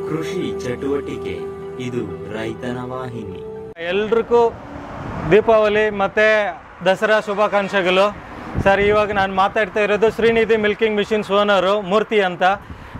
ಕೃಷಿ ಚಟುವಟಿಕೆ ಇದು ರೈತನ ವಾಹಿನಿ. ಎಲ್ರಿಗೂ ದೀಪಾವಳಿ ಮತ್ತು ದಸರಾ ಶುಭಾಕಾಂಕ್ಷೆಗಳು. ಸರ್, ಇವಾಗ ನಾನು ಮಾತಾಡ್ತಾ ಇರೋದು ಶ್ರೀನಿಧಿ ಮಿಲ್ಕಿಂಗ್ ಮಿಷಿನ್ಸ್ ಓನರು ಮೂರ್ತಿ ಅಂತ.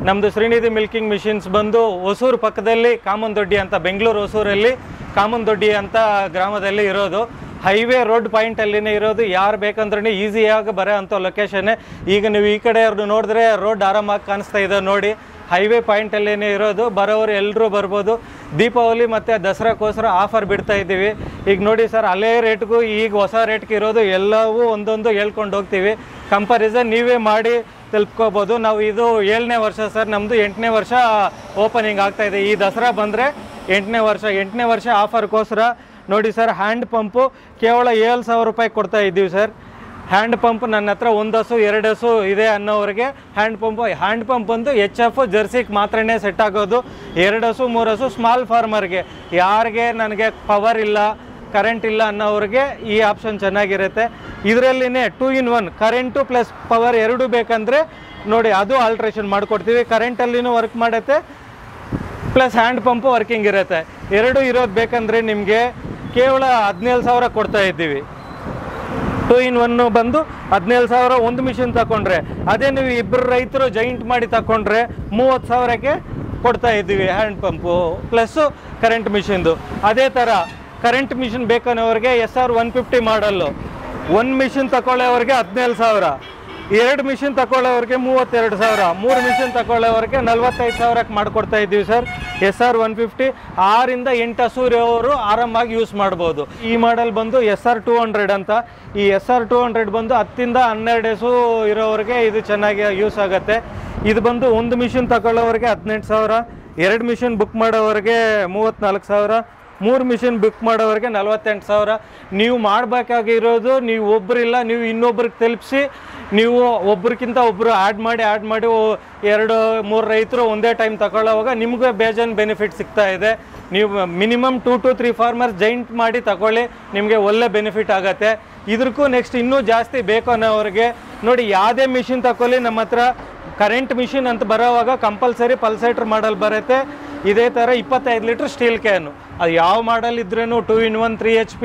ನಮ್ಮದು ಶ್ರೀನಿಧಿ ಮಿಲ್ಕಿಂಗ್ ಮಿಷಿನ್ಸ್ ಬಂದು ಹೊಸೂರು ಪಕ್ಕದಲ್ಲಿ ಕಾಮನದೊಡ್ಡಿ ಅಂತ, ಬೆಂಗಳೂರು ಹೊಸೂರಲ್ಲಿ ಕಾಮನದೊಡ್ಡಿ ಅಂತ ಗ್ರಾಮದಲ್ಲಿ ಇರೋದು. ಹೈವೇ ರೋಡ್ ಪಾಯಿಂಟಲ್ಲಿನೇ ಇರೋದು. ಯಾರು ಬೇಕಂದ್ರೂ ಈಸಿಯಾಗಿ ಬರೋ ಅಂಥ ಲೊಕೇಶನ್ನೇ. ಈಗ ನೀವು ಈ ಕಡೆ ನೋಡಿದ್ರೆ ರೋಡ್ ಆರಾಮಾಗಿ ಕಾಣಿಸ್ತಾ ಇದೆ ನೋಡಿ. ಹೈವೇ ಪಾಯಿಂಟಲ್ಲೇ ಇರೋದು. ಬರೋರು ಎಲ್ಲರೂ ಬರ್ಬೋದು. ದೀಪಾವಳಿ ಮತ್ತು ದಸರಾಕ್ಕೋಸ್ಕರ ಆಫರ್ ಬಿಡ್ತಾ ಇದ್ದೀವಿ. ಈಗ ನೋಡಿ ಸರ್, ಹಳೆ ರೇಟ್ಗೂ ಈಗ ಹೊಸ ರೇಟ್ಗೆ ಇರೋದು ಎಲ್ಲವೂ ಒಂದೊಂದು ಹೇಳ್ಕೊಂಡು ಹೋಗ್ತೀವಿ. ಕಂಪಾರಿಸನ್ ನೀವೇ ಮಾಡಿ ತಲುಪ್ಕೋಬೋದು. ನಾವು ಇದು 7ನೇ ವರ್ಷ ಸರ್, ನಮ್ಮದು 8ನೇ ವರ್ಷ ಓಪನಿಂಗ್ ಆಗ್ತಾಯಿದೆ. ಈ ದಸರಾ ಬಂದರೆ 8ನೇ ವರ್ಷ ಆಫರ್ಗೋಸ್ಕರ ನೋಡಿ ಸರ್. ಹ್ಯಾಂಡ್ ಪಂಪು ಕೇವಲ 7,000 ರೂಪಾಯಿ ಕೊಡ್ತಾ ಇದ್ದೀವಿ ಸರ್. ಹ್ಯಾಂಡ್ ಪಂಪ್ ನನ್ನ ಹತ್ರ 1 ಹಸು 2 ಹಸು ಇದೆ ಅನ್ನೋರಿಗೆ ಹ್ಯಾಂಡ್ ಪಂಪ್ ಬಂದು HF ಜರ್ಸಿಗೆ ಮಾತ್ರನೇ ಸೆಟ್ ಆಗೋದು. 2 ಹಸು 3 ಹಸು ಸ್ಮಾಲ್ ಫಾರ್ಮರ್ಗೆ, ಯಾರಿಗೆ ನನಗೆ ಪವರ್ ಇಲ್ಲ ಕರೆಂಟ್ ಇಲ್ಲ ಅನ್ನೋರಿಗೆ ಈ ಆಪ್ಷನ್ ಚೆನ್ನಾಗಿರುತ್ತೆ. ಇದರಲ್ಲಿನೇ 2 in 1 ಕರೆಂಟು ಪ್ಲಸ್ ಪವರ್ ಎರಡೂ ಬೇಕಂದರೆ ನೋಡಿ, ಅದು ಆಲ್ಟ್ರೇಷನ್ ಮಾಡಿಕೊಡ್ತೀವಿ. ಕರೆಂಟಲ್ಲಿನೂ ವರ್ಕ್ ಮಾಡುತ್ತೆ ಪ್ಲಸ್ ಹ್ಯಾಂಡ್ ಪಂಪು ವರ್ಕಿಂಗ್ ಇರುತ್ತೆ. ಎರಡೂ ಇರೋದು ಬೇಕಂದರೆ ನಿಮಗೆ ಕೇವಲ 17,000 ಕೊಡ್ತಾ ಇದ್ದೀವಿ. 2 in 1 ಬಂದು 17,000 ಒಂದು ಮಿಷಿನ್ ತಗೊಂಡ್ರೆ. ಅದೇ ನೀವು ಇಬ್ಬರು ರೈತರು ಜಾಯಿಂಟ್ ಮಾಡಿ ತಗೊಂಡ್ರೆ 30,000ಕ್ಕೆ ಕೊಡ್ತಾ ಇದ್ದೀವಿ ಹ್ಯಾಂಡ್ ಪಂಪು ಪ್ಲಸ್ಸು ಕರೆಂಟ್ ಮಿಷಿನ್ದು. ಅದೇ ಥರ ಕರೆಂಟ್ ಮಿಷಿನ್ ಬೇಕನ್ನೋರಿಗೆ SR 150 ಮಾಡಲ್ಲು. 1 ಮಿಷಿನ್ ತಗೊಳ್ಳೋವ್ರಿಗೆ 17,000, 2 ಮಿಷಿನ್ ತಗೊಳ್ಳೋವ್ರಿಗೆ 32,000, 3 ಮಿಷಿನ್ ತಗೊಳ್ಳೋವ್ರಿಗೆ 45,000ಕ್ಕೆ ಮಾಡಿಕೊಡ್ತಾ ಇದ್ದೀವಿ ಸರ್. SR 150 6 ಇಂದ 8 ಹಸು ಇರೋರು ಆರಾಮಾಗಿ ಯೂಸ್ ಮಾಡ್ಬೋದು. ಈ ಮಾಡೆಲ್ ಬಂದು SR 200 ಅಂತ. ಈ SR 200 ಬಂದು 10 ಇಂದ 12 ಹಸು ಇರೋವ್ರಿಗೆ ಇದು ಚೆನ್ನಾಗಿ ಯೂಸ್ ಆಗುತ್ತೆ. ಇದು ಬಂದು 1 ಮಿಷಿನ್ ತಗೊಳ್ಳೋವ್ರಿಗೆ 18,000, 2 ಮಿಷಿನ್ ಬುಕ್ ಮಾಡೋವ್ರಿಗೆ 34,000, 3 ಮಿಷಿನ್ ಬುಕ್ ಮಾಡೋವ್ರಿಗೆ 48,000. ನೀವು ಮಾಡಬೇಕಾಗಿರೋದು, ನೀವು ಒಬ್ಬರಿಲ್ಲ, ನೀವು ಇನ್ನೊಬ್ರಿಗೆ ತಲುಪಿಸಿ, ನೀವು ಒಬ್ರಿಗಿಂತ ಒಬ್ಬರು ಆ್ಯಡ್ ಮಾಡಿ 2-3 ರೈತರು ಒಂದೇ ಟೈಮ್ ತಗೊಳ್ಳೋವಾಗ ನಿಮಗೆ ಬೇಜಾನ್ ಬೆನಿಫಿಟ್ ಸಿಗ್ತಾ ಇದೆ. ನೀವು ಮಿನಿಮಮ್ 2 to 3 ಫಾರ್ಮರ್ಸ್ ಜಾಯಿಂಟ್ ಮಾಡಿ ತಗೊಳ್ಳಿ, ನಿಮಗೆ ಒಳ್ಳೆ ಬೆನಿಫಿಟ್ ಆಗುತ್ತೆ. ಇದ್ರಕ್ಕೂ ನೆಕ್ಸ್ಟ್ ಇನ್ನೂ ಜಾಸ್ತಿ ಬೇಕು ಅನ್ನೋವ್ರಿಗೆ ನೋಡಿ, ಯಾವುದೇ ಮಿಷಿನ್ ತಗೊಳ್ಳಿ ನಮ್ಮ ಹತ್ರ ಕರೆಂಟ್ ಮಿಷಿನ್ ಅಂತ ಬರೋವಾಗ ಕಂಪಲ್ಸರಿ ಪಲ್ಸೇಟ್ರ್ ಮಾಡಲ್ ಬರುತ್ತೆ. ಇದೇ ಥರ 25 ಲೀಟ್ರ್ ಸ್ಟೀಲ್ ಕ್ಯಾನು. ಅದು ಯಾವ ಮಾಡಲ್ ಇದ್ರೂ 2 in 1 3 HP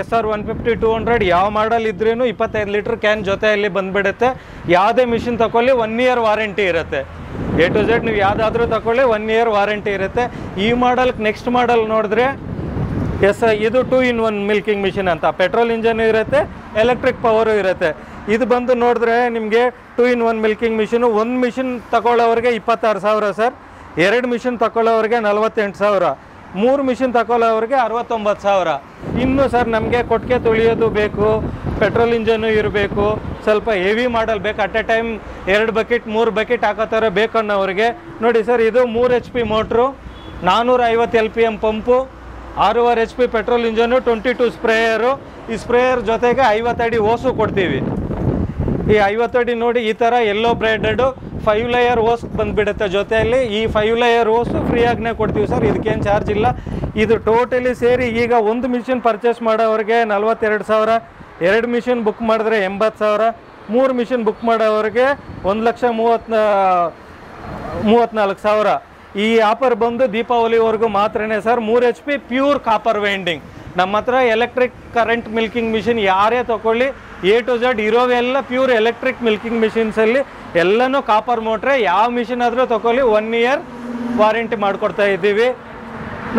SR 150 200 ಯಾವ ಮಾಡಲ್ ಇದ್ರೂ 25 ಲೀಟ್ರ್ ಕ್ಯಾನ್ ಜೊತೆಯಲ್ಲಿ ಬಂದುಬಿಡುತ್ತೆ. ಯಾವುದೇ ಮಿಷಿನ್ ತಗೊಳ್ಳಿ 1 year ವಾರಂಟಿ ಇರುತ್ತೆ. A to Z ನೀವು ಯಾವುದಾದ್ರೂ ತಗೊಳ್ಳಿ 1 year ವಾರಂಟಿ ಇರುತ್ತೆ. ಈ ಮಾಡಲ್ಗೆ ನೆಕ್ಸ್ಟ್ ಮಾಡಲ್ ನೋಡಿದ್ರೆ ಇದು 2 in 1 ಮಿಲ್ಕಿಂಗ್ ಮಿಷಿನ್ ಅಂತ. ಪೆಟ್ರೋಲ್ ಇಂಜನ್ ಇರುತ್ತೆ, ಎಲೆಕ್ಟ್ರಿಕ್ ಪವರು ಇರುತ್ತೆ. ಇದು ಬಂದು ನೋಡಿದ್ರೆ ನಿಮಗೆ 2 in 1 ಮಿಲ್ಕಿಂಗ್ ಮಿಷಿನು. 1 ಮಿಷಿನ್ ತಗೊಳ್ಳೋವ್ರಿಗೆ 26,000 ಸರ್, 2 ಮಿಷಿನ್ ತಗೊಳ್ಳೋವ್ರಿಗೆ 48,000, 3 ಮಿಷಿನ್ ತಗೊಳ್ಳೋವ್ರಿಗೆ 69,000. ಇನ್ನು ಸರ್ ನಮಗೆ ಕೊಟ್ಟಿಗೆ ತೊಳೆಯೋದು ಬೇಕು, ಪೆಟ್ರೋಲ್ ಇಂಜನ್ನು ಇರಬೇಕು, ಸ್ವಲ್ಪ ಹೆವಿ ಮಾಡಲ್ ಬೇಕು, at a time 2 bucket 3 bucket ಹಾಕೋ ಥರ ಬೇಕು ಅನ್ನೋರಿಗೆ ನೋಡಿ ಸರ್. ಇದು 3 HP motor, 450 LPM pump, 6.5 HP petrol engine, 22 sprayer. ಈ ಸ್ಪ್ರೇಯರ್ ಜೊತೆಗೆ 50 ಅಡಿ ಓಸು ಕೊಡ್ತೀವಿ. ಈ 50 ಅಡಿ ನೋಡಿ ಈ ಥರ ಎಲ್ಲೋ ಬ್ರೇಡೆಡು 5 ಲೇಯರ್ ಓಸ್ ಬಂದುಬಿಡುತ್ತೆ ಜೊತೆಯಲ್ಲಿ. ಈ 5 ಲೇಯರ್ ಓಸು ಫ್ರೀಯಾಗಿನೇ ಕೊಡ್ತೀವಿ ಸರ್, ಇದಕ್ಕೇನು ಚಾರ್ಜ್ ಇಲ್ಲ. ಇದು ಟೋಟಲಿ ಸೇರಿ ಈಗ 1 ಮಿಷಿನ್ ಪರ್ಚೇಸ್ ಮಾಡೋವ್ರಿಗೆ 42,000, 2 ಮಿಷಿನ್ ಬುಕ್ ಮಾಡಿದ್ರೆ 80,000, 3 ಮಿಷಿನ್ ಬುಕ್ ಮಾಡೋವ್ರಿಗೆ 1,34,000. ಈ ಆಫರ್ ಬಂದು ದೀಪಾವಳಿವರೆಗೂ ಮಾತ್ರನೇ sir. 3 HP pure copper winding ನಮ್ಮ ಹತ್ರ. ಎಲೆಕ್ಟ್ರಿಕ್ ಕರೆಂಟ್ ಮಿಲ್ಕಿಂಗ್ ಮಿಷಿನ್ ಯಾರೇ ತೊಗೊಳ್ಳಿ A to Z ಇರೋವೆಲ್ಲ ಪ್ಯೂರ್ ಎಲೆಕ್ಟ್ರಿಕ್ ಮಿಲ್ಕಿಂಗ್ ಮಿಷಿನ್ಸಲ್ಲಿ ಎಲ್ಲನೂ ಕಾಪರ್ ಮೋಟ್ರೆ. ಯಾವ ಮಿಷಿನ್ ಆದರೂ ತೊಗೊಳ್ಳಿ 1 year ವಾರಂಟಿ ಮಾಡಿಕೊಡ್ತಾ ಇದ್ದೀವಿ.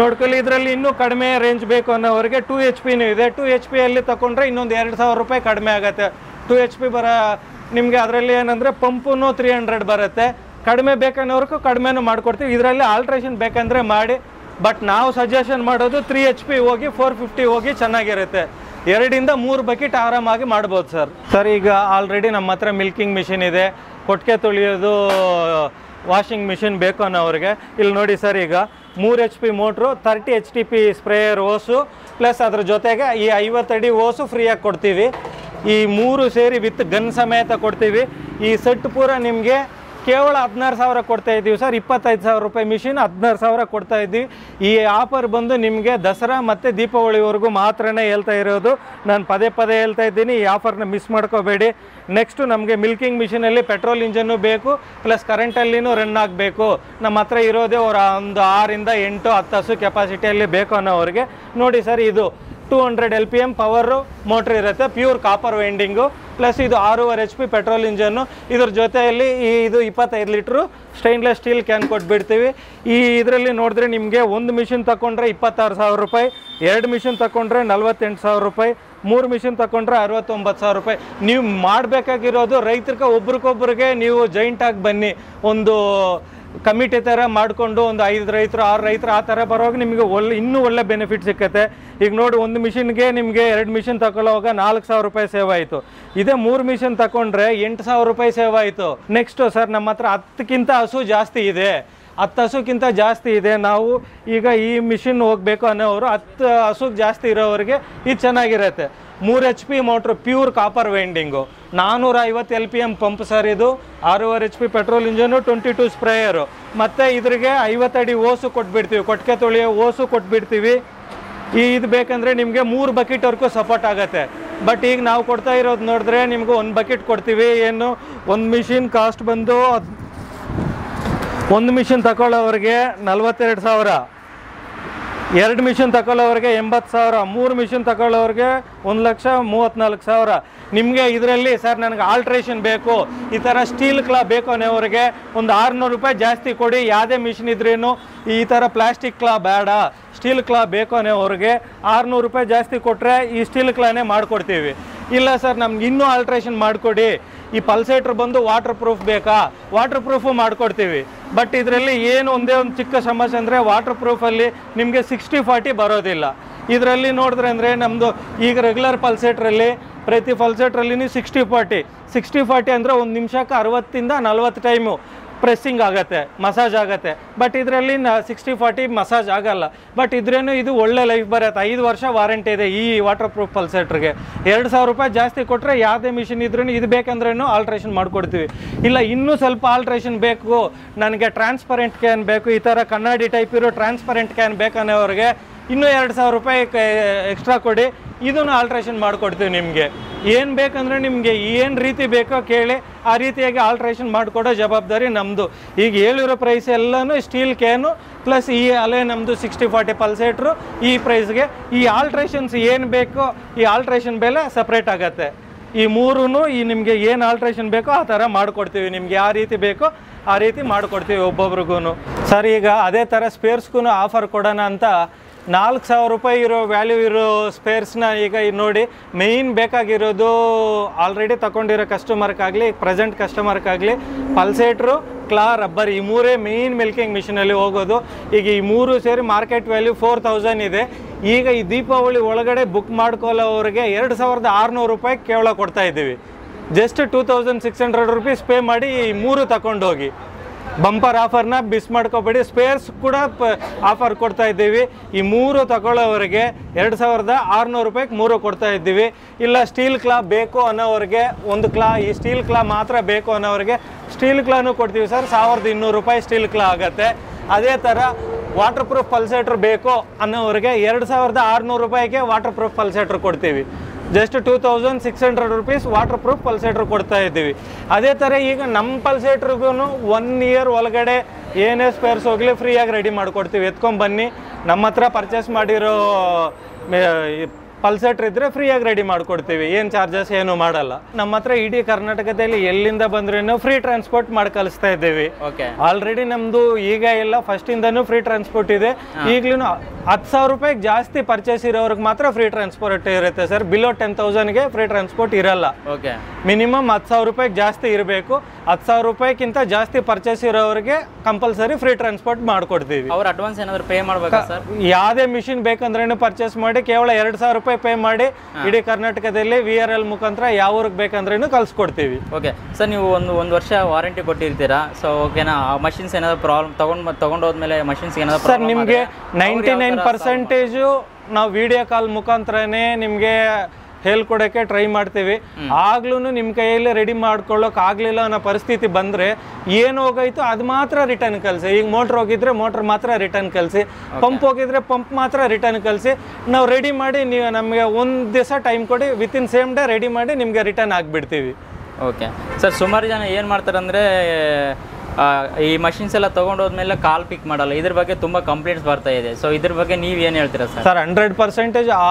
ನೋಡ್ಕೊಳ್ಳಿ. ಇದರಲ್ಲಿ ಇನ್ನೂ ಕಡಿಮೆ ರೇಂಜ್ ಬೇಕು ಅನ್ನೋವ್ರಿಗೆ 2 HP ಇದೆ. 2 HP ತಗೊಂಡ್ರೆ ಇನ್ನೊಂದು 2,000 ರೂಪಾಯಿ ಕಡಿಮೆ ಆಗುತ್ತೆ. 2 HP ನಿಮಗೆ ಅದರಲ್ಲಿ ಏನಂದರೆ ಪಂಪೂ 300 ಬರುತ್ತೆ. ಕಡಿಮೆ ಬೇಕನ್ನೋರ್ಗೂ ಕಡಿಮೆನೂ ಮಾಡಿಕೊಡ್ತೀವಿ. ಇದರಲ್ಲಿ ಆಲ್ಟ್ರೇಷನ್ ಬೇಕಂದರೆ ಮಾಡಿ. ಬಟ್ ನಾವು ಸಜೆಷನ್ ಮಾಡೋದು 3 HP ಹೋಗಿ 450 ಹೋಗಿ ಚೆನ್ನಾಗಿರುತ್ತೆ. 2 ಇಂದ 3 ಬಕೆಟ್ ಆರಾಮಾಗಿ ಮಾಡ್ಬೋದು ಸರ್. ಸರ್, ಈಗ ಆಲ್ರೆಡಿ ನಮ್ಮ ಹತ್ರ ಮಿಲ್ಕಿಂಗ್ ಮಿಷಿನ್ ಇದೆ. ಕೊಟ್ಟಿಗೆ ತೊಳೆಯೋದು ವಾಷಿಂಗ್ ಮಿಷಿನ್ ಬೇಕು ಅನ್ನೋವ್ರಿಗೆ ಇಲ್ಲಿ ನೋಡಿ ಸರ್. ಈಗ 3 HP motor, 30 HTP sprayer hose plus ಅದ್ರ ಜೊತೆಗೆ ಈ 50 ಅಡಿ ಓಸು ಫ್ರೀಯಾಗಿ ಕೊಡ್ತೀವಿ. ಈ 3 ಸೇರಿ ವಿತ್ ಗನ್ ಸಮೇತ ಕೊಡ್ತೀವಿ. ಈ ಸೆಟ್ ಪೂರ ನಿಮಗೆ ಕೇವಲ 16,000 ಕೊಡ್ತಾ ಇದ್ದೀವಿ ಸರ್. 25,000 ರೂಪಾಯಿ ಮಿಷಿನ್ 16,000 ಕೊಡ್ತಾ ಇದ್ದೀವಿ. ಈ ಆಫರ್ ಬಂದು ನಿಮಗೆ ದಸರಾ ಮತ್ತು ದೀಪಾವಳಿವರೆಗೂ ಮಾತ್ರನೇ ಹೇಳ್ತಾ ಇರೋದು. ನಾನು ಪದೇ ಪದೇ ಹೇಳ್ತಾ ಇದ್ದೀನಿ, ಈ ಆಫರ್ನ ಮಿಸ್ ಮಾಡ್ಕೋಬೇಡಿ. ನೆಕ್ಸ್ಟು ನಮಗೆ ಮಿಲ್ಕಿಂಗ್ ಮಿಷಿನಲ್ಲಿ ಪೆಟ್ರೋಲ್ ಇಂಜನ್ನು ಬೇಕು, ಪ್ಲಸ್ ಕರೆಂಟಲ್ಲಿನೂ ರನ್ ಆಗಬೇಕು. ನಮ್ಮ ಹತ್ರ ಇರೋದೇ ಒಂದು 6 ಇಂದ 8 10 ಹಸು ಕೆಪಾಸಿಟಿಯಲ್ಲಿ ಬೇಕು ಅನ್ನೋವ್ರಿಗೆ ನೋಡಿ ಸರ್, ಇದು 200 LPM ಪವರು ಮೋಟ್ರ್ ಇರುತ್ತೆ, ಪ್ಯೂರ್ ಕಾಪರ್ ವೈಂಡಿಂಗು, ಪ್ಲಸ್ ಇದು 6.5 HP ಪೆಟ್ರೋಲ್ ಇಂಜನ್ನು. ಇದ್ರ ಜೊತೆಯಲ್ಲಿ ಇದು 25 ಲೀಟ್ರು ಸ್ಟೈನ್ಲೆಸ್ ಸ್ಟೀಲ್ ಕ್ಯಾನ್ ಕೊಟ್ಬಿಡ್ತೀವಿ. ಈ ಇದರಲ್ಲಿ ನೋಡಿದ್ರೆ ನಿಮಗೆ ಒಂದು ಮಿಷಿನ್ ತಗೊಂಡ್ರೆ 26,000 ರೂಪಾಯಿ, 2 ಮಿಷಿನ್ ತಗೊಂಡ್ರೆ 48,000 ರೂಪಾಯಿ, 3 ಮಿಷಿನ್ ತಗೊಂಡ್ರೆ 69,000 ರೂಪಾಯಿ. ನೀವು ಮಾಡಬೇಕಾಗಿರೋದು ರೈತರಿಗೆ ಒಬ್ರಿಗೊಬ್ರಿಗೆ ನೀವು ಜಾಯಿಂಟಾಗಿ ಬನ್ನಿ, ಒಂದು ಕಮಿಟಿ ಥರ ಮಾಡಿಕೊಂಡು ಒಂದು 5 ರೈತರು 6 ರೈತರು ಆ ಥರ ಬರುವಾಗ ನಿಮಗೆ ಇನ್ನೂ ಒಳ್ಳೆ ಬೆನಿಫಿಟ್ ಸಿಕ್ಕತ್ತೆ. ಈಗ ನೋಡಿ, ಒಂದು ಮಿಷಿನ್ಗೆ ನಿಮಗೆ 2 ಮಿಷಿನ್ ತಗೊಳ್ಳೋವಾಗ 4,000 ರೂಪಾಯಿ ಸೇವ್ ಆಯಿತು. ಇದೇ 3 ಮಿಷಿನ್ ತಗೊಂಡ್ರೆ 8,000 ರೂಪಾಯಿ ಸೇವ್ ಆಯಿತು. ನೆಕ್ಸ್ಟು ಸರ್, ನಮ್ಮ ಹತ್ರ 10ಕ್ಕಿಂತ ಹಸು ಜಾಸ್ತಿ ಇದೆ, 10 ಹಸುಕ್ಕಿಂತ ಜಾಸ್ತಿ ಇದೆ. ನಾವು ಈಗ ಈ ಮಿಷಿನ್ ಹೋಗಬೇಕು ಅನ್ನೋರು 10 ಹಸುಗೆ ಜಾಸ್ತಿ ಇರೋರಿಗೆ ಇದು ಚೆನ್ನಾಗಿರುತ್ತೆ. 3 HP motor, pure copper winding, 450 LPM pump sir. ಇದು 6.5 HP ಪೆಟ್ರೋಲ್ ಇಂಜನು, 22 ಸ್ಪ್ರೇಯರು, ಮತ್ತು ಇದ್ರಿಗೆ 50 ಅಡಿ ಓಸು ಕೊಟ್ಬಿಡ್ತೀವಿ, ಕೊಟ್ಟಿಗೆ ತೊಳೆಯೋ ಓಸು ಕೊಟ್ಬಿಡ್ತೀವಿ. ಇದು ಬೇಕಂದರೆ ನಿಮಗೆ 3 ಬಕೆಟ್ವರೆಗೂ ಸಪೋರ್ಟ್ ಆಗುತ್ತೆ. ಬಟ್ ಈಗ ನಾವು ಕೊಡ್ತಾ ಇರೋದು ನೋಡಿದ್ರೆ ನಿಮ್ಗೆ 1 ಬಕೆಟ್ ಕೊಡ್ತೀವಿ. ಏನು, ಒಂದು ಮಿಷಿನ್ ಕಾಸ್ಟ್ ಬಂದು, ಒಂದು ಮಿಷಿನ್ ತಗೊಳ್ಳೋವ್ರಿಗೆ 42,000, 2 ಮಿಷಿನ್ ತಗೊಳ್ಳೋವ್ರಿಗೆ 80,000, 3 ಮಿಷಿನ್ ತಗೊಳ್ಳೋವ್ರಿಗೆ 1,34,000. ನಿಮಗೆ ಇದರಲ್ಲಿ ಸರ್ ನನಗೆ ಆಲ್ಟ್ರೇಷನ್ ಬೇಕು, ಈ ಥರ ಸ್ಟೀಲ್ ಕ್ಲಾ ಬೇಕು ಅನ್ನೋವ್ರಿಗೆ ಒಂದು 600 ರೂಪಾಯಿ ಜಾಸ್ತಿ ಕೊಡಿ. ಯಾವುದೇ ಮಿಷಿನ್ ಇದ್ರೇನು ಈ ಥರ ಪ್ಲಾಸ್ಟಿಕ್ ಕ್ಲಾ ಬೇಡ, ಸ್ಟೀಲ್ ಕ್ಲಾ ಬೇಕು ಅನ್ನೋವ್ರಿಗೆ 600 ರೂಪಾಯಿ ಜಾಸ್ತಿ ಕೊಟ್ಟರೆ ಈ ಸ್ಟೀಲ್ ಕ್ಲಾನೇ ಮಾಡಿಕೊಡ್ತೀವಿ. ಇಲ್ಲ ಸರ್ ನಮ್ಗೆ ಇನ್ನೂ ಆಲ್ಟ್ರೇಷನ್ ಮಾಡಿಕೊಡಿ, ಈ ಪಲ್ಸೇಟ್ರ್ ಬಂದು ವಾಟರ್ ಪ್ರೂಫ್ ಬೇಕಾ, ವಾಟರ್ ಪ್ರೂಫು ಮಾಡಿಕೊಡ್ತೀವಿ. ಬಟ್ ಇದರಲ್ಲಿ ಏನು ಒಂದೇ ಒಂದು ಚಿಕ್ಕ ಸಮಸ್ಯೆ ಅಂದರೆ ವಾಟರ್ ಪ್ರೂಫಲ್ಲಿ ನಿಮಗೆ 60-40 ಬರೋದಿಲ್ಲ. ಇದರಲ್ಲಿ ನೋಡಿದ್ರೆ ಅಂದರೆ ನಮ್ಮದು ಈಗ ರೆಗ್ಯುಲರ್ ಪಲ್ಸೇಟ್ರಲ್ಲಿ ಪ್ರತಿ ಪಲ್ಸೇಟ್ರಲ್ಲಿನೂ 60-40 ಅಂದರೆ ಒಂದು ನಿಮಿಷಕ್ಕೆ 60 ಇಂದ 40 ಟೈಮು ಪ್ರೆಸ್ಸಿಂಗ್ ಆಗುತ್ತೆ, ಮಸಾಜ್ ಆಗುತ್ತೆ. ಬಟ್ ಇದರಲ್ಲಿ 60-40 ಮಸಾಜ್ ಆಗಲ್ಲ. ಬಟ್ ಇದ್ರೇನು ಇದು ಒಳ್ಳೆ ಲೈಫ್ ಬರುತ್ತೆ. 5 ವರ್ಷ ವಾರಂಟಿ ಇದೆ ಈ ವಾಟರ್ ಪ್ರೂಫ್ ಪಲ್ಸೇಟ್ರಿಗೆ. 2,000 ರೂಪಾಯಿ ಜಾಸ್ತಿ ಕೊಟ್ಟರೆ ಯಾವುದೇ ಮಿಷಿನ್ ಇದ್ರೂ ಇದು ಬೇಕಂದ್ರೂ ಆಲ್ಟ್ರೇಷನ್ ಮಾಡಿಕೊಡ್ತೀವಿ. ಇಲ್ಲ ಇನ್ನೂ ಸ್ವಲ್ಪ ಆಲ್ಟ್ರೇಷನ್ ಬೇಕು, ನನಗೆ ಟ್ರಾನ್ಸ್ಪರೆಂಟ್ ಕ್ಯಾನ್ ಬೇಕು, ಈ ಥರ ಕನ್ನಡಿ ಟೈಪ್ ಇರೋ ಟ್ರಾನ್ಸ್ಪರೆಂಟ್ ಕ್ಯಾನ್ ಬೇಕನ್ನೋರಿಗೆ ಇನ್ನೂ 2,000 ರೂಪಾಯಿ ಎಕ್ಸ್ಟ್ರಾ ಕೊಡಿ, ಇದನ್ನು ಆಲ್ಟ್ರೇಷನ್ ಮಾಡಿಕೊಡ್ತೀವಿ. ನಿಮಗೆ ಏನು ಬೇಕಂದರೆ ನಿಮಗೆ ಏನು ರೀತಿ ಬೇಕೋ ಕೇಳಿ ಆ ರೀತಿಯಾಗಿ ಆಲ್ಟ್ರೇಷನ್ ಮಾಡಿಕೊಡೋ ಜವಾಬ್ದಾರಿ ನಮ್ಮದು. ಈಗ ಹೇಳಿರೋ ಪ್ರೈಸ್ ಎಲ್ಲನೂ ಸ್ಟೀಲ್ ಕ್ಯಾನು ಪ್ಲಸ್ ಈ ಅಲೆ ನಮ್ಮದು 60-40 ಪಲ್ಸೇಟ್ರು ಈ ಪ್ರೈಸ್ಗೆ. ಈ ಆಲ್ಟ್ರೇಷನ್ಸ್ ಏನು ಬೇಕೋ ಈ ಆಲ್ಟ್ರೇಷನ್ ಬೆಲೆ ಸಪ್ರೇಟ್ ಆಗುತ್ತೆ. ಈ ಮೂರೂ ಈ ನಿಮಗೆ ಏನು ಆಲ್ಟ್ರೇಷನ್ ಬೇಕೋ ಆ ಥರ ಮಾಡಿಕೊಡ್ತೀವಿ. ನಿಮ್ಗೆ ಯಾವ ರೀತಿ ಬೇಕೋ ಆ ರೀತಿ ಮಾಡಿಕೊಡ್ತೀವಿ ಒಬ್ಬೊಬ್ರಿಗೂ. ಸರ್ ಈಗ ಅದೇ ಥರ ಸ್ಪೇರ್ಸ್ಗೂ ಆಫರ್ ಕೊಡೋಣ ಅಂತ 4,000 ರೂಪಾಯಿ ಇರೋ ವ್ಯಾಲ್ಯೂ ಇರೋ ಸ್ಪೇರ್ಸ್ನ ಈಗ ನೋಡಿ, ಮೇಯ್ನ್ ಬೇಕಾಗಿರೋದು ಆಲ್ರೆಡಿ ತಗೊಂಡಿರೋ ಕಸ್ಟಮರ್ಗಾಗಲಿ ಪ್ರೆಸೆಂಟ್ ಕಸ್ಟಮರ್ಗಾಗಲಿ ಪಲ್ಸೇಟ್ರು, ಕ್ಲಾ, ರಬ್ಬರ್, ಈ ಮೂರೇ ಮೇಯ್ನ್ ಮಿಲ್ಕಿಂಗ್ ಮಿಷಿನಲ್ಲಿ ಹೋಗೋದು. ಈಗ ಈ ಮೂರು ಸೇರಿ ಮಾರ್ಕೆಟ್ ವ್ಯಾಲ್ಯೂ 4,000 ಇದೆ. ಈಗ ಈ ದೀಪಾವಳಿ ಒಳಗಡೆ ಬುಕ್ ಮಾಡ್ಕೊಳ್ಳೋವ್ರಿಗೆ 2,600 ರೂಪಾಯಿ ಕೇವಲ ಕೊಡ್ತಾ ಇದ್ದೀವಿ. ಜಸ್ಟ್ 2,600 ರೂಪೀಸ್ ಪೇ ಮಾಡಿ ಈ ಮೂರು ತಗೊಂಡೋಗಿ. ಬಂಪರ್ ಆಫರ್ನ ಮಿಸ್ ಮಾಡ್ಕೋಬೇಡಿ. ಸ್ಪೇರ್ಸ್ ಕೂಡ ಆಫರ್ ಕೊಡ್ತಾ ಇದ್ದೀವಿ. ಈ ಮೂರು ತಗೊಳ್ಳೋವರೆಗೆ 2,600 ರೂಪಾಯಿಗೆ 3 ಕೊಡ್ತಾ ಇದ್ದೀವಿ. ಇಲ್ಲ ಸ್ಟೀಲ್ ಕ್ಲಾ ಬೇಕು ಅನ್ನೋವ್ರಿಗೆ ಒಂದು ಕ್ಲಾ, ಈ ಸ್ಟೀಲ್ ಕ್ಲಾ ಮಾತ್ರ ಬೇಕು ಅನ್ನೋವ್ರಿಗೆ ಸ್ಟೀಲ್ ಕ್ಲಾನು ಕೊಡ್ತೀವಿ ಸರ್. 1,200 ರೂಪಾಯಿ ಸ್ಟೀಲ್ ಕ್ಲಾ ಆಗುತ್ತೆ. ಅದೇ ಥರ ವಾಟರ್ ಪ್ರೂಫ್ ಪಲ್ಸೇಟ್ರ್ ಬೇಕು ಅನ್ನೋವ್ರಿಗೆ 2,600 ರೂಪಾಯಿಗೆ ವಾಟರ್ ಪ್ರೂಫ್ ಪಲ್ಸೇಟ್ರ್ ಕೊಡ್ತೀವಿ. ಜಸ್ಟ್ 2,600 ರೂಪೀಸ್ ವಾಟರ್ ಪ್ರೂಫ್ ಪಲ್ಸೇಟ್ರ್ ಕೊಡ್ತಾ ಇದ್ದೀವಿ. ಅದೇ ಥರ ಈಗ ನಮ್ಮ ಪಲ್ಸೇಟ್ರಿಗೂ 1 ಇಯರ್ ಒಳಗಡೆ ಏನೇ ಸ್ಪೇರ್ಸ್ ಹೋಗಲಿ ಫ್ರೀಯಾಗಿ ರೆಡಿ ಮಾಡಿಕೊಡ್ತೀವಿ. ಎತ್ಕೊಂಡ್ಬನ್ನಿ, ನಮ್ಮ ಹತ್ರ ಪರ್ಚೇಸ್ ಮಾಡಿರೋ ಪಲ್ಸೇಟ್ರ್ ಇದ್ದರೆ ಫ್ರೀಯಾಗಿ ರೆಡಿ ಮಾಡಿಕೊಡ್ತೀವಿ. ಏನು ಚಾರ್ಜಸ್ ಏನು ಮಾಡಲ್ಲ. ನಮ್ಮ ಹತ್ರ ಇಡೀ ಕರ್ನಾಟಕದಲ್ಲಿ ಎಲ್ಲಿಂದ ಬಂದ್ರೂ ಫ್ರೀ ಟ್ರಾನ್ಸ್ಪೋರ್ಟ್ ಮಾಡಿ ಕಳಿಸ್ತಾ ಇದ್ದೀವಿ. ಆಲ್ರೆಡಿ ನಮ್ಮದು ಈಗ ಎಲ್ಲ ಫಸ್ಟಿಂದನೂ ಫ್ರೀ ಟ್ರಾನ್ಸ್ಪೋರ್ಟ್ ಇದೆ. ಈಗಲೂ 10,000 ರೂಪಾಯಿಗೆ ಜಾಸ್ತಿ ಪರ್ಚೇಸ್ ಇರೋರಿಗೆ ಮಾತ್ರ ಫ್ರೀ ಟ್ರಾನ್ಸ್ಪೋರ್ಟ್ ಇರುತ್ತೆ ಸರ್. ಬಿಲೋ 10,000ಗೆ ಫ್ರೀ ಟ್ರಾನ್ಸ್ಪೋರ್ಟ್ ಇರಲ್ಲ. ಮಿನಿಮಮ್ 10,000 ರೂಪಾಯಿಗೆ ಜಾಸ್ತಿ ಇರಬೇಕು. 10,000 ರೂಪಾಯಿಗಿಂತ ಜಾಸ್ತಿ ಪರ್ಚೇಸ್ ಇರೋರಿಗೆ ಕಂಪಲ್ಸರಿ ಫ್ರೀ ಟ್ರಾನ್ಸ್ಪೋರ್ಟ್ ಮಾಡಿಕೊಡ್ತೀವಿ. ಅವ್ರು ಅಡ್ವಾನ್ಸ್ ಏನಾದರೂ ಪೇ ಮಾಡಬೇಕಾ ಸರ್? ಯಾವುದೇ ಮಿಷಿನ್ ಬೇಕಂದ್ರೂ ಪರ್ಚೇಸ್ ಮಾಡಿ ಕೇವಲ 2,000 ರೂಪಾಯಿ ಪೇ ಮಾಡಿ ಇಡೀ ಕರ್ನಾಟಕದಲ್ಲಿ VRL ಮುಖಾಂತರ ಯಾವ ಊರಿಗೆ ಬೇಕಂದ್ರೂ ಕಳ್ಸಿಕೊಡ್ತೀವಿ. ಓಕೆ ಸರ್, ನೀವು ಒಂದು ವರ್ಷ ವಾರಂಟಿ ಕೊಟ್ಟಿರ್ತೀರಾ. ಸೊ ಓಕೆನಾ, ಆ ಮಷಿನ್ಸ್ ಏನಾದರೂ ಪ್ರಾಬ್ಲಮ್ ತಗೊಂಡೋದ್ಮೇಲೆ ಮಷಿನ್ಸ್ ಏನಾದರೂ ಸರ್ ನಿಮಗೆ 99% ನಾವು ವಿಡಿಯೋ ಕಾಲ್ ಮುಖಾಂತರನೇ ನಿಮಗೆ ಹೇಳ್ಕೊಡೋಕ್ಕೆ ಟ್ರೈ ಮಾಡ್ತೀವಿ. ಆಗ್ಲೂ ನಿಮ್ಮ ಕೈಯಲ್ಲಿ ರೆಡಿ ಮಾಡ್ಕೊಳ್ಳೋಕೆ ಆಗಲಿಲ್ಲ ಅನ್ನೋ ಪರಿಸ್ಥಿತಿ ಬಂದರೆ ಏನು ಹೋಗೈತು ಅದು ಮಾತ್ರ ರಿಟರ್ನ್ ಕಳಿಸಿ. ಈಗ ಮೋಟ್ರ್ ಹೋಗಿದ್ರೆ ಮೋಟ್ರ್ ಮಾತ್ರ ರಿಟರ್ನ್ ಕಳಿಸಿ, ಪಂಪ್ ಹೋಗಿದ್ರೆ ಪಂಪ್ ಮಾತ್ರ ರಿಟರ್ನ್ ಕಳಿಸಿ. ನಾವು ರೆಡಿ ಮಾಡಿ ನೀವು ನಮಗೆ ಒಂದು ದಿವಸ ಟೈಮ್ ಕೊಡಿ, ವಿತಿನ್ ಸೇಮ್ ಡೇ ರೆಡಿ ಮಾಡಿ ನಿಮಗೆ ರಿಟರ್ನ್ ಆಗಿಬಿಡ್ತೀವಿ. ಓಕೆ ಸರ್, ಸುಮಾರು ಜನ ಏನು ಮಾಡ್ತಾರೆ ಅಂದರೆ ಈ ಮಷಿನ್ಸ್ ಎಲ್ಲ ತೊಗೊಂಡೋದ್ಮೇಲೆ ಕಾಲ್ ಪಿಕ್ ಮಾಡಲ್ಲ, ಇದ್ರ ಬಗ್ಗೆ ತುಂಬ ಕಂಪ್ಲೇಂಟ್ಸ್ ಬರ್ತಾ ಇದೆ. ಸೊ ಇದ್ರ ಬಗ್ಗೆ ನೀವು ಏನು ಹೇಳ್ತೀರಾ ಸರ್? ಸರ್ 100% ಆ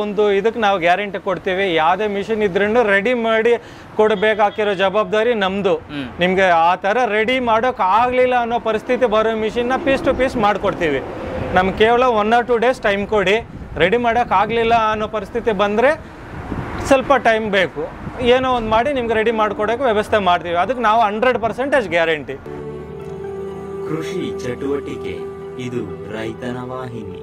ಒಂದು ಇದಕ್ಕೆ ನಾವು ಗ್ಯಾರಂಟಿ ಕೊಡ್ತೀವಿ. ಯಾವುದೇ ಮಿಷಿನ್ ಇದ್ರೂ ರೆಡಿ ಮಾಡಿ ಕೊಡಬೇಕಾಗಿರೋ ಜವಾಬ್ದಾರಿ ನಮ್ಮದು. ನಿಮಗೆ ಆ ಥರ ರೆಡಿ ಮಾಡೋಕೆ ಆಗಲಿಲ್ಲ ಅನ್ನೋ ಪರಿಸ್ಥಿತಿ ಬರೋ ಮಿಷಿನ್ನ ಪೀಸ್ ಟು ಪೀಸ್ ಮಾಡಿಕೊಡ್ತೀವಿ. ನಮ್ಗೆ ಕೇವಲ 1 or 2 days ಟೈಮ್ ಕೊಡಿ. ರೆಡಿ ಮಾಡೋಕ್ಕಾಗಲಿಲ್ಲ ಅನ್ನೋ ಪರಿಸ್ಥಿತಿ ಬಂದರೆ ಸ್ವಲ್ಪ ಟೈಮ್ ಬೇಕು, ಏನೋ ಒಂದು ಮಾಡಿ ನಿಮ್ಗೆ ರೆಡಿ ಮಾಡ್ಕೊಡೋಕೆ ವ್ಯವಸ್ಥೆ ಮಾಡ್ತೀವಿ. ಅದಕ್ಕೆ ನಾವು 100% ಗ್ಯಾರಂಟಿ. ಕೃಷಿ ಚಟುವಟಿಕೆ ಇದು ರೈತನ ವಾಹಿನಿ.